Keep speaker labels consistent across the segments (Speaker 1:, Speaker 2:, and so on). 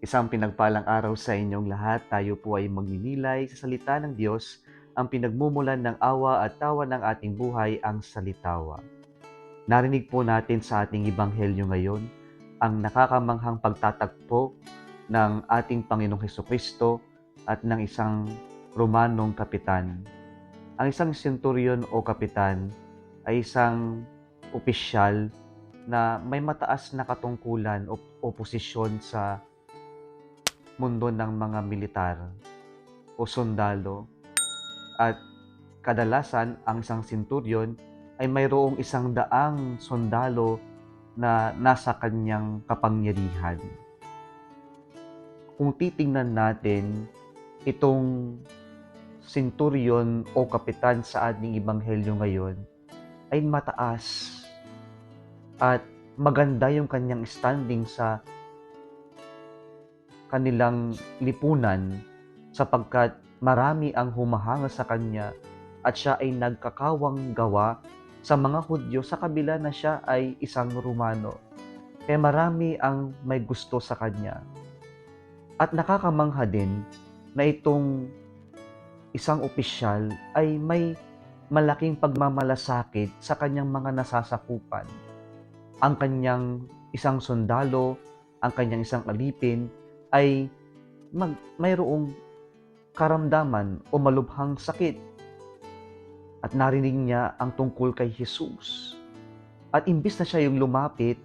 Speaker 1: Isang pinagpalang araw sa inyong lahat. Tayo po ay magninilay sa salita ng Diyos, ang pinagmumulan ng awa at tawa ng ating buhay, ang salitawa. Narinig po natin sa ating ebanghelyo ngayon ang nakakamanghang pagtatagpo ng ating Panginoong Hesukristo at ng isang Romanong kapitan. Ang isang senturyon o kapitan ay isang opisyal na may mataas na katungkulan o posisyon sa mundo ng mga militar o sundalo, at kadalasan ang isang senturyon ay mayroong 100 sundalo na nasa kanyang kapangyarihan. Kung titingnan natin itong senturyon o kapitan sa ating ebanghelyo ngayon, ay mataas at maganda yung kanyang standing sa kanilang lipunan, sapagkat marami ang humahanga sa kanya at siya ay nagkakawang gawa sa mga Hudyo sa kabila na siya ay isang Romano. Kaya marami ang may gusto sa kanya. At nakakamangha din na itong isang opisyal ay may malaking pagmamalasakit sa kanyang mga nasasakupan. Ang kanyang isang sundalo, ang kanyang isang alipin ay mayroong karamdaman o malubhang sakit. At narinig niya ang tungkol kay Jesus. At imbis na siya yung lumapit,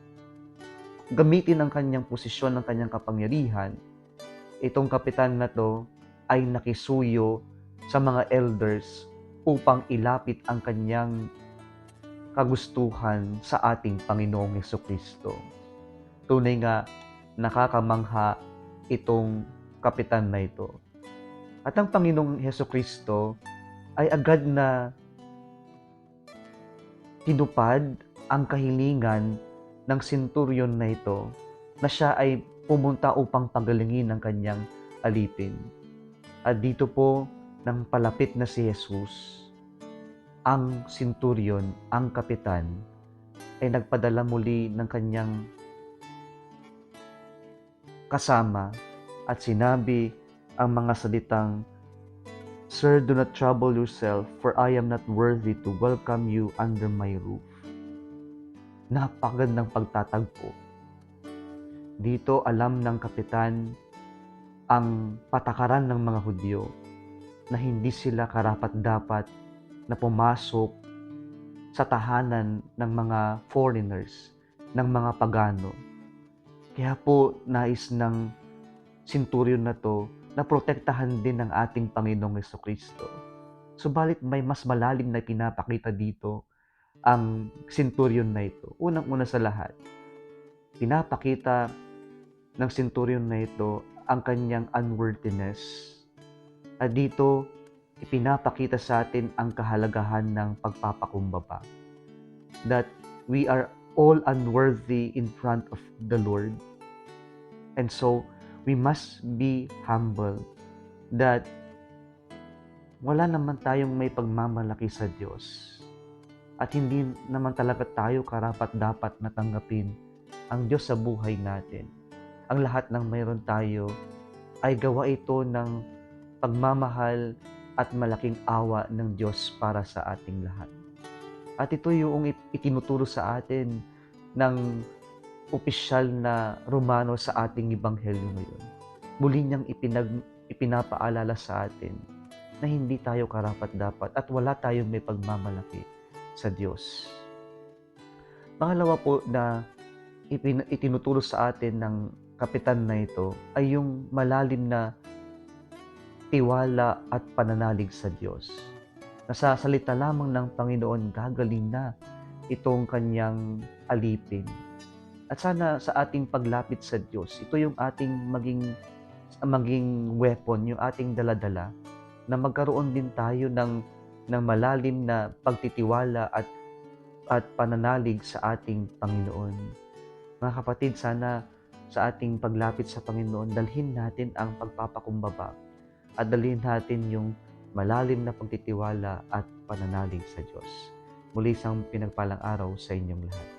Speaker 1: gamitin ang kanyang posisyon, ng kanyang kapangyarihan, itong kapitan na to ay nakisuyo sa mga elders upang ilapit ang kanyang kagustuhan sa ating Panginoong Hesukristo. Tunay nga nakakamangha itong kapitan na ito. At ang Panginoong Hesukristo ay agad na tinupad ang kahilingan ng senturyon na ito, na siya ay pumunta upang pagalingin ang kanyang alipin. At dito po, nang palapit na si Jesus, ang senturyon, ang kapitan, ay nagpadala muli ng kanyang kasama at sinabi ang mga salitang, "Sir, do not trouble yourself, for I am not worthy to welcome you under my roof." Napakagandang pagtatagpo. Dito alam ng kapitan ang patakaran ng mga Hudyo na hindi sila karapat-dapat na pumasok sa tahanan ng mga foreigners, ng mga pagano. Kaya po nais ng senturyon na to na protektahan din ng ating Panginoong Hesukristo. Subalit may mas malalim na pinapakita dito ang senturyon na ito. Unang-una sa lahat, pinapakita ng senturyon na ito ang kanyang unworthiness. At dito, ipinapakita sa atin ang kahalagahan ng pagpapakumbaba. That we are all unworthy in front of the Lord. And so, we must be humble that wala naman tayong may pagmamalaki sa Diyos. At hindi naman talaga tayo karapat-dapat na tanggapin ang Diyos sa buhay natin. Ang lahat ng mayroon tayo ay gawa ito ng pagmamahal at malaking awa ng Diyos para sa ating lahat. At ito yung itinuturo sa atin ng opisyal na Romano sa ating ebanghelyo ngayon. Muli niyang ipinapaalala sa atin na hindi tayo karapat-dapat at wala tayong may pagmamalaki sa Diyos. Pangalawa po na itinuturo sa atin ng kapitan na ito ay yung malalim na tiwala at pananalig sa Diyos. Sa salita lamang ng Panginoon, gagaling na itong kanyang alipin. At sana sa ating paglapit sa Diyos, ito yung ating maging weapon, yung ating daladala, na magkaroon din tayo ng malalim na pagtitiwala at pananalig sa ating Panginoon. Mga kapatid, sana sa ating paglapit sa Panginoon, dalhin natin ang pagpapakumbaba at dalhin natin yung malalim na pagtitiwala at pananalig sa Diyos. Muli isang pinagpalang araw sa inyong lahat.